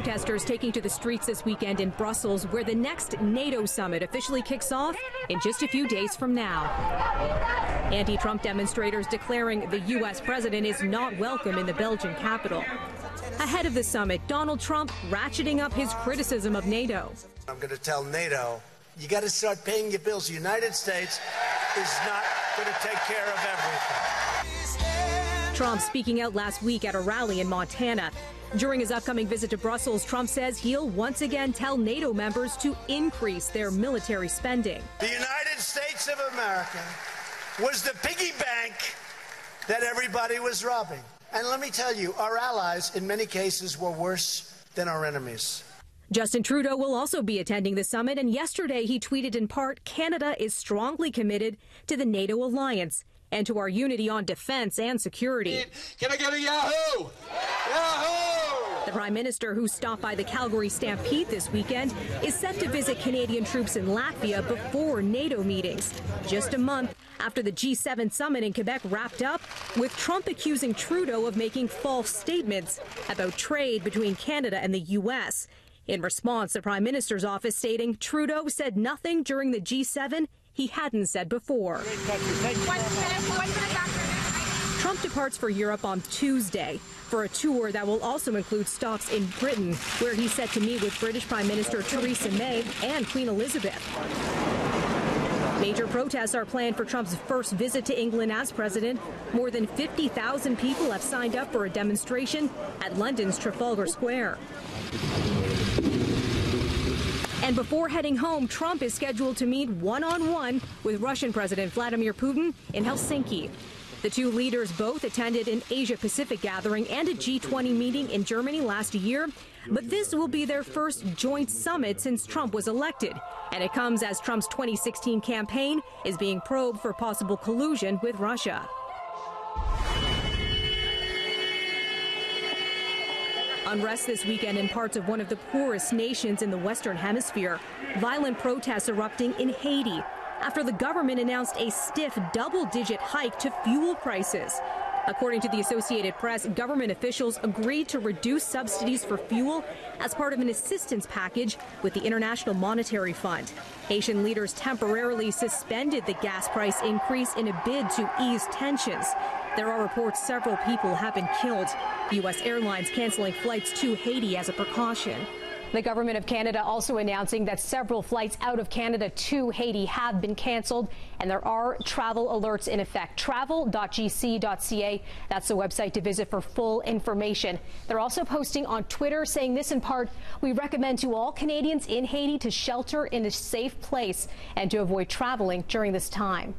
Protesters taking to the streets this weekend in Brussels, where the next NATO summit officially kicks off in just a few days from now. Anti-Trump demonstrators declaring the U.S. president is not welcome in the Belgian capital. Ahead of the summit, Donald Trump ratcheting up his criticism of NATO. I'm going to tell NATO, you got to start paying your bills. The United States is not going to take care of everything. Trump speaking out last week at a rally in Montana. During his upcoming visit to Brussels, Trump says he'll once again tell NATO members to increase their military spending. The United States of America was the piggy bank that everybody was robbing. And let me tell you, our allies in many cases were worse than our enemies. Justin Trudeau will also be attending the summit, and yesterday he tweeted in part, Canada is strongly committed to the NATO alliance and to our unity on defense and security. Can I get a Yahoo? Yahoo! The Prime Minister, who stopped by the Calgary Stampede this weekend, is set to visit Canadian troops in Latvia before NATO meetings, just a month after the G7 summit in Quebec wrapped up, with Trump accusing Trudeau of making false statements about trade between Canada and the U.S. In response, the Prime Minister's office stating Trudeau said nothing during the G7 he hadn't said before. Trump departs for Europe on Tuesday for a tour that will also include stops in Britain, where he's set to meet with British Prime Minister Theresa May and Queen Elizabeth. Major protests are planned for Trump's first visit to England as president. More than 50,000 people have signed up for a demonstration at London's Trafalgar Square. And before heading home, Trump is scheduled to meet one-on-one with Russian President Vladimir Putin in Helsinki. The two leaders both attended an Asia-Pacific gathering and a G20 meeting in Germany last year. But this will be their first joint summit since Trump was elected. And it comes as Trump's 2016 campaign is being probed for possible collusion with Russia. Unrest this weekend in parts of one of the poorest nations in the Western Hemisphere. Violent protests erupting in Haiti after the government announced a stiff double-digit hike to fuel prices. According to the Associated Press, government officials agreed to reduce subsidies for fuel as part of an assistance package with the International Monetary Fund. Haitian leaders temporarily suspended the gas price increase in a bid to ease tensions. There are reports several people have been killed. U.S. airlines canceling flights to Haiti as a precaution. The government of Canada also announcing that several flights out of Canada to Haiti have been canceled, and there are travel alerts in effect. Travel.gc.ca, that's the website to visit for full information. They're also posting on Twitter saying this in part, we recommend to all Canadians in Haiti to shelter in a safe place and to avoid traveling during this time.